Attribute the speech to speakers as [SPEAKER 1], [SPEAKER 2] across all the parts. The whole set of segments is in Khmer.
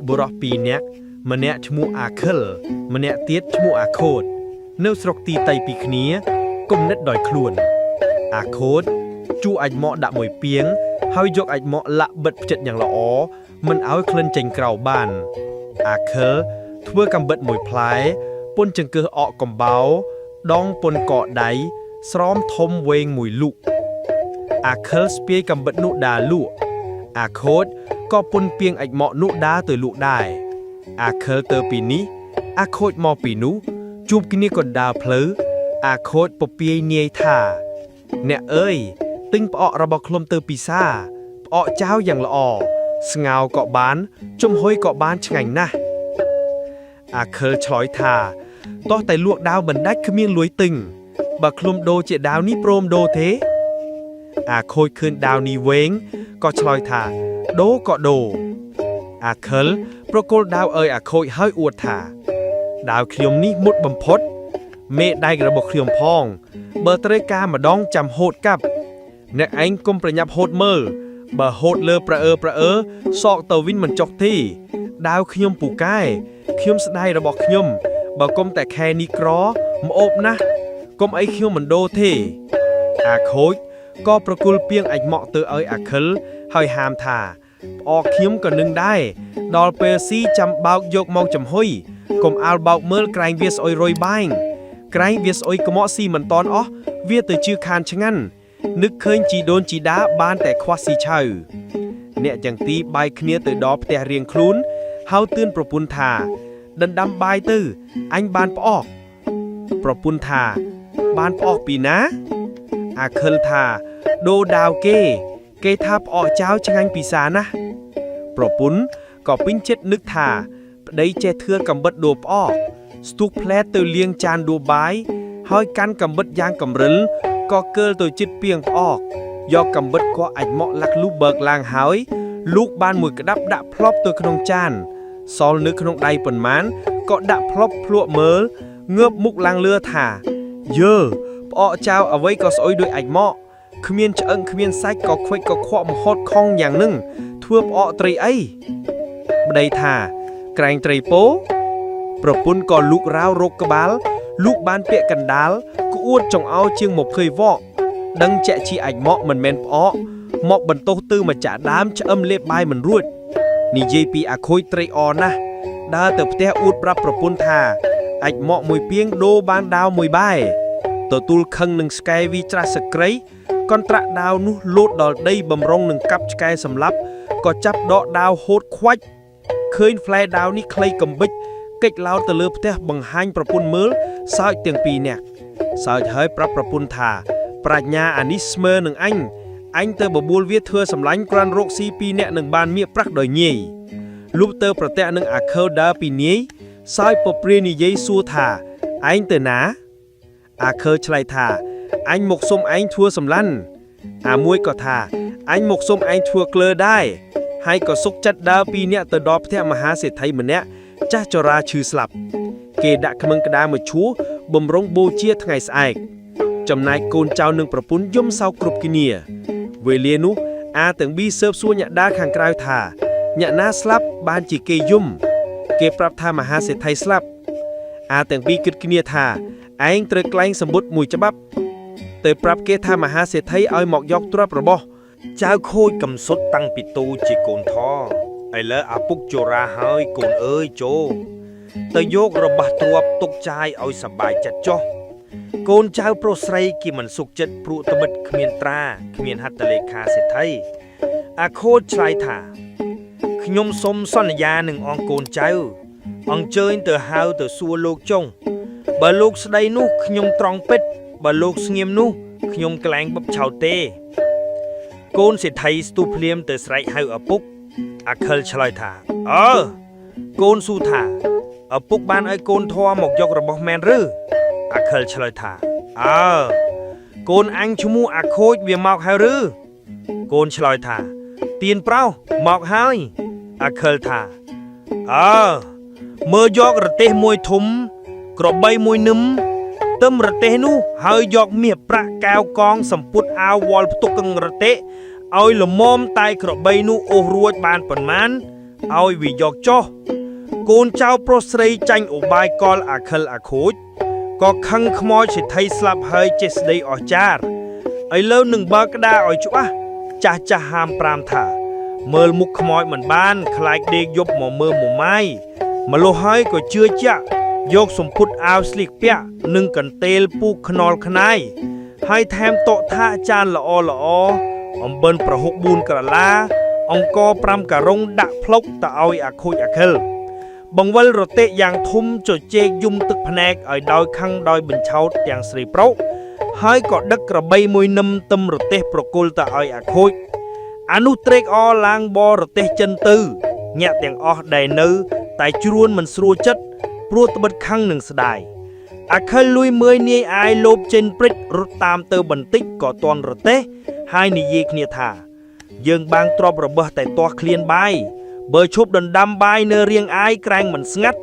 [SPEAKER 1] បុរសពីរនាក់ម្នាក់ឈ្មោះអាខិលម្នាក់ទៀតឈ្មោះអាខូតនៅស្រុកទីតៃពីគ្នាគំនិតដោយខ្លួនអាខូតជួអាចមកដាក់មួយពាងហើយយកអាចមកលាក់បិទផ្ចិតយ៉ាងល្អមិនឲ្យក្លិនចេញក្រៅបានអាខិលធ្វើកំបិតមួយផ្លែពុនចង្កឹះអកកំបោដងពុនកកដៃស្រោមធំវែងមួយលូកអាខិលស្ពាយកំបិតនោះដាលក់អាខូតក៏ពុនពីងអាចមកនោះដាទៅលក់ដែរអាខិលទៅពីនេះអាខូតមកពីនោះជួបគ្នាកណ្ដាលផ្លូវអាខូតពពាយនាយថាអ្នកអើយទិញផ្អករបស់ខ្ញុំទៅពិសាផ្អកចៅយ៉ាងល្អស្ងោរក៏បានចំហុយក៏បានឆ្ងាញ់ណាស់អាខិលឆ្លើយថាតោះតែលក់ដាវបណ្ដាច់គ្មានលួយទិញបើខ្ញុំដូរជាដាវនេះព្រមដូរទេអាខូចឃើញដាវនេះវែងក៏ឆ្លើយថាដូរក៏ដូរអាខិលប្រគល់ដាវឲ្យអាខូចហើយអួតថាដាវខ្ញុំនេះមុតបំផុតមេដៃរបស់ខ្ញុំផងបើត្រូវការម្ដងចាំហូតកាប់អ្នកឯងកុំប្រញាប់ហូតមើលបើហូតលើប្រអើសក់ទៅវិញមិនចុះទេដាវខ្ញុំពូកែខ្ញុំស្ដាយរបស់ខ្ញុំបើកុំតែខែនេះក្រម្អូបណាស់កុំអីខ្ញុំមិនដូរទេអាខូចក៏ប្រគល់ពាងអាចមកទៅឲ្យអាខិលហើយហាមថាផ្អកខ្ញុំក៏នឹងដែរដល់ពេលស៊ីចាំបោកយកមកចំហុយកុំអាលបោកមើលក្រែងវាស្អុយរយបាញ់ក្រែងវាស្អុយកុំអស៊ីមិនតន់អស់វាទៅជឿខានឆ្ងាញ់នឹកឃើញជីដូនជីដាបានតែខ្វះស៊ីឆៅអ្នកទាំងទីបាយគ្នាទៅដល់ផ្ទះរៀងខ្លួនហៅទឿនប្រពន្ធថាដណ្ដាំបាយទៅអញបានផ្អកប្រពន្ធថាបានផ្អកពីណាអាខិលថាដូរដាវគេថាផ្អកចៅឆ្ងាញ់ពិសាណាស់ប្រពន្ធក៏ពេញចិត្តនឹកថាប្តីចេះធឿកំបិតដូរផ្អកស្ទុះផ្លែតទៅលាងចានដូរបាយហើយកាន់កំបិតយ៉ាងកំរិលក៏កើលទៅជិតពាងផ្អកយកកំបិតក៏អាចមកលាក់លូបើកឡើងហើយលូកបានមួយក្តាប់ដាក់ផ្លប់ទៅក្នុងចានសល់នៅក្នុងដៃប៉ុន្មានក៏ដាក់ផ្លប់ភ្លក់មើលងើបមុខឡើងលឿថាយើផ្អកចៅអ្វីក៏ស្អុយដូចអាចមកគ្មានឆ្អឹងគ្មានសាច់ក៏ខ្វិចក៏ខ្វក់មហត់ខំយ៉ាងនឹងធ្វើផ្អកត្រីអីប្តីថាក្រែងត្រីពោប្រពន្ធក៏លូករៅរកក្បាលលូកបានពាក់កណ្ដាលក្អួតចង្អោជាង20វ៉កដឹងជាក់ជាអាចមកមិនមែនផ្អកមកបន្ទោសទៅម្ចាស់ដើមឆ្អឹមលេបបាយមិនរួចនិយាយពីអាខូចត្រីអណាស់ដើរទៅផ្ទះអួតប្រាប់ប្រពន្ធថាអាចមកមួយពាងដូរបានដាវមួយបែទទួលខឹងនឹងស្កែវីច្រាស់សក្រីកន្ត្រាក់ដាវនោះលោតដល់ដីបំរុងនឹងកាប់ឆ្កែសម្លាប់ក៏ចាប់ដកដាវហូតខ្វាច់ឃើញផ្លែដាវនេះខ្លីកំបិចកិច្ចឡោតទៅលើផ្ទះបង្ហាញប្រពន្ធមើលសើចទាំងពីរនាក់សើចហើយប្រាប់ប្រពន្ធថាប្រាជ្ញាអានេះស្មើនឹងអញទៅបបួលវាធ្វើសម្លាញ់ក្រានរកស៊ីពីរនាក់នឹងបានមៀកប្រាស់ដោយងាយលុបទៅប្រទះនឹងអាខិលដើរពីនាយសើចពព្រានិយាយសួរថាឯងទៅណាអាខិលឆ្លើយថាអញមកសុំឯងធ្វើសម្លាញ់អាមួយក៏ថាអញមកសុំឯងធ្វើក្លើដែរហើយក៏សុកចិត្តដើរពីរនាក់ទៅដល់ផ្ទះមហាសេដ្ឋីម្នាក់ចាស់ចរាឈឺស្លាប់គេដាក់ខ្មឹងក្តារមួយឈួរបំរុងបូជាថ្ងៃស្អែកចំណែកកូនចៅនឹងប្រពន្ធយំសោកគ្រប់គ្នាវេលានោះអាទាំងពីរស៊ើបសួរអ្នកដាខាងក្រៅថាអ្នកណាស្លាប់បានជាគេយំគេប្រាប់ថាមហាសេដ្ឋីស្លាប់អាទាំងពីរគិតគ្នាថាឯងត្រូវក្លែងសម្បុត្រមួយច្បាប់ទៅប្រាប់គេថាមហាសេដ្ឋីឲ្យមកយកទ្រព្យរបស់ចៅខូចកំសុតតាំងពីទូជាកូនថឥឡូវអាពុកជរាហើយកូនអើយជោទៅយករបស់ទ្រព្យទុកចាយឲ្យសប្បាយចិត្តចុះកូនចៅប្រុសស្រីគេមិនសុខចិត្តព្រោះត្បិតគ្មានត្រាគ្មានហត្ថលេខាសេដ្ឋីអាខូចឆ្លើយថាខ្ញុំសុំសន្យានឹងអង្គកូនចៅអញ្ជើញទៅហៅទៅសួរលោកចុងបើលោកស្ដីនោះខ្ញុំត្រង់ពិតបើលោកស្ងៀមនោះខ្ញុំក្លែងបបឆោតទេកូនសេដ្ឋីស្ទុះភ្លាមទៅស្រែកហៅឪពុកអាខិលឆ្លើយថាកូនស៊ូថាឪពុកបានឲ្យកូនធွာមកយករបស់មែនឬអាខិលឆ្លើយថាកូនអញឈ្មោះអាខូចវាមកហើយឬកូនឆ្លើយថាទៀនប្រោសមកហើយអាខិលថាមើលយករទេះមួយធំក្របីមួយនឹមទឹមរទេះនោះហើយយកមាសប្រាក់កែវកងសម្ពុតអាវវល់ផ្ទុកកឹងរទេះឲ្យល្មមតែក្របីនោះអូសរួចបានប៉ុន្មាន ឲ្យវាយកចុះកូនចៅប្រុសស្រីចាញ់ឧបាយកលអាខិលអាខូចក៏ខឹងខ្មោចសិទ្ធិស្លាប់ហើយចេះស្ដីអស្ចារ្យឥឡូវនឹងបើក្តារឲ្យច្បាស់ចាស់ហាម5ថាមើលមុខខ្មោចមិនបានខ្លាចដេកយប់មកមើលមួយម៉ាយម្លោះហើយក៏ជឿជាក់យកសម្ពុតអាវស្លៀកពាក់និងកន្ទេលពូកខ្នល់ខ្នាយហើយថែមតុថាចានល្អអំបិនប្រហុក4ក្រឡាអង្គ5ការុងដាក់ផ្លុកទៅឲ្យអាខូចអាខិលបង្វិលរទេះយ៉ាងធំជជែកយំទឹកភ្នែកឲ្យដោយខឹងដោយបញ្ឆោតទាំងស្រីប្រុសហើយក៏ដឹកក្របីមួយនឹមទឹមរទេះប្រគល់ទៅឲ្យអាខូចអានោះត្រេកអរឡើងបរទេះចិនទៅញាក់ទាំងអស់ដែលនៅតែជ្រួនមិនស្រួលចិត្តព្រោះត្បិតខឹងនឹងស្ដាយអាខិលលួយមើយនាយអាយលោបចេញព្រិចរត់តាមទៅបន្តិចក៏តន់រទេះហើយនិយាយគ្នាថាយើងបាំងទ្របរបស់តែទាស់ឃ្លានបាយបើឈប់ដណ្ដាំបាយនៅរៀងអាយក្រែងមិនស្ងាត់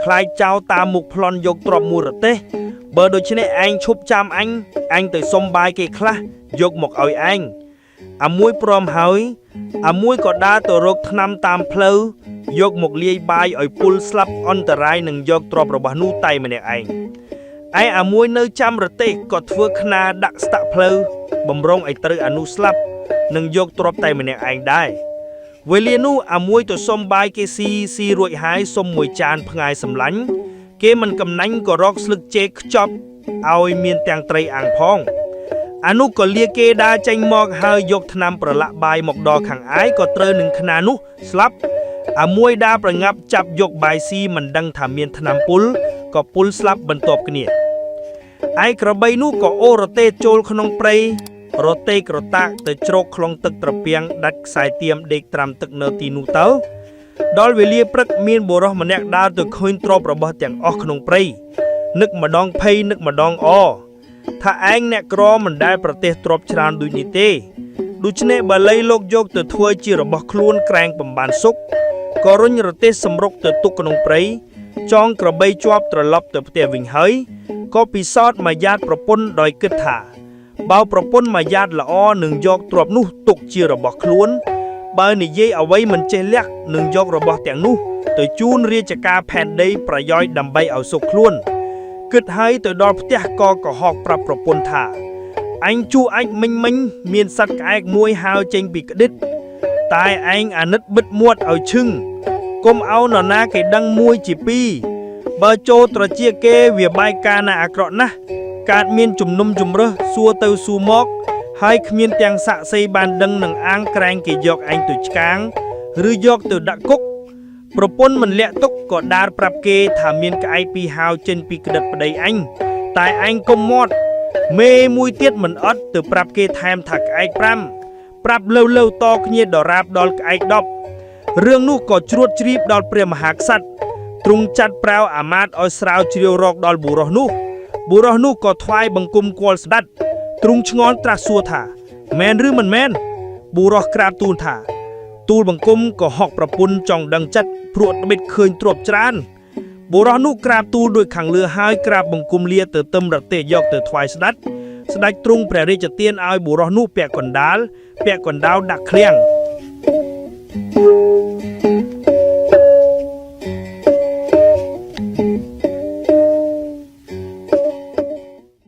[SPEAKER 1] ខ្លាយចោលតាមមុខប្លន់យកទ្របមួយរទេះបើដូច្នេះឯងឈប់ចាំអញទៅសុំបាយគេខ្លះយកមកឲ្យឯងអាមួយព្រមហើយអាមួយក៏ដើរទៅរកថ្នាំតាមផ្លូវយកមកលាយបាយឲ្យពុលស្លាប់អន្តរាយនឹងយកទ្របរបស់នោះតែម្នាក់ឯងអាមួយនៅចាំរទេះក៏ធ្វើខ្នាដាក់ស្តាក់ផ្លូវបំរុងឲ្យត្រូវអានោះស្លាប់នឹងយកទ្របតែម្នាក់ឯងដែរវេលានោះអាមួយទៅសុំបាយគេស៊ីរួចហើយសុំមួយចានផ្ងាយសម្លាញ់គេមិនកំណាញ់ក៏រកស្លឹកចេកខ្ចប់ឲ្យមានទាំងត្រីអាំងផងអានោះក៏លាគេដើរចេញមកហើយយកថ្នាំប្រឡាក់បាយមកដល់ខាងឯក៏ត្រូវនឹងខ្នានោះស្លាប់អាមួយដើរប្រងាប់ចាប់យកបាយស៊ីមិនដឹងថាមានថ្នាំពុលក៏ពុលស្លាប់បន្ទាប់គ្នាឯក្របីនោះក៏អូរទេះចូលក្នុងព្រៃរទេះក្រតាក់ទៅជ្រកខ្លងទឹកត្រពាំងដាច់ខ្សែទៀមដេកត្រាំទឹកនៅទីនោះទៅដល់វេលាព្រឹកមានបុរសម្នាក់ដើរទៅឃើញទ្រព្យរបស់ទាំងអស់ក្នុងព្រៃនឹកម្ដងភ័យនឹកម្ដងអថាឯងអ្នកក្រមិនដែលប្រទេសទ្រព្យច្រើនដូចនេះទេដូច្នេះបើលៃលោកយកទៅធ្វើជារបស់ខ្លួនក្រែងបំបានសុខក៏រុញរទេះសម្រុកទៅទុកក្នុងព្រៃចងក្របីជាប់ត្រឡប់ទៅផ្ទះវិញហើយក៏ពិសោធន៍មកយ៉ាតប្រពន្ធដោយគិតថាបើប្រពន្ធមកយ៉ាតល្អនឹងយកទ្រព្យនោះទុកជារបស់ខ្លួនបើនិយាយអ្វីមិនចេះលះនឹងយករបស់ទាំងនោះទៅជូនរាជការផែនដីប្រយោជន៍ដើម្បីឲ្យសុខខ្លួនគិតហើយទៅដល់ផ្ទះក៏កុហកប្រាប់ប្រពន្ធថាអញជួអាចមិញមានសត្វក្អែកមួយហើរចេញពីក្តិតតែឯងអាណិតបិទមាត់ឲ្យឈឹងកុំឲ្យនរណាគេដឹងមួយជាពីរបើចូលត្រជាគេវាបាយការណាអាក្រក់ណាស់កើតមានជំនុំជម្រើសសួរទៅសួរមកហើយគ្មានទាំងសាក់សីបានដឹងនឹងអាងក្រែងគេយកឯងទៅឆ្កាងឬយកទៅដាក់គុកប្រពន្ធមិនលាក់ទុកក៏ដារប្រាប់គេថាមានក្អែកពីរហើរចេញពីក្តិតប្តីអញតែឯងកុំមាត់មេមួយទៀតមិនអត់ទៅប្រាប់គេថែមថាក្អែក5ប្រាប់លើតគ្នាដរាបដល់ក្អែក10រឿងនោះក៏ជ្រួតជ្រាបដល់ព្រះមហាក្សត្រទ្រង់ចាត់ប្រាវអាមាត្យឲ្យស្រាវជ្រាវរកដល់បុរសនោះក៏ថ្វាយបង្គំគាល់ស្ដេចទ្រង់ឆ្ងល់ត្រាស់សួរថាមែនឬមិនមែនបុរសក្រាបទូលថាទូលបង្គំក៏ហុកប្រពន្ធចង់ដឹងចិត្តព្រោះត្បិតឃើញទ្រព្យច្រើនបុរសនោះក្រាបទូលដោយខាងលើហើយក្រាបបង្គំលាទៅទឹមរទេះយកទៅថ្វាយស្ដេចទ្រង់ព្រះរាជទានឲ្យបុរសនោះពាក់កណ្ដាលដាក់ឃ្លាំង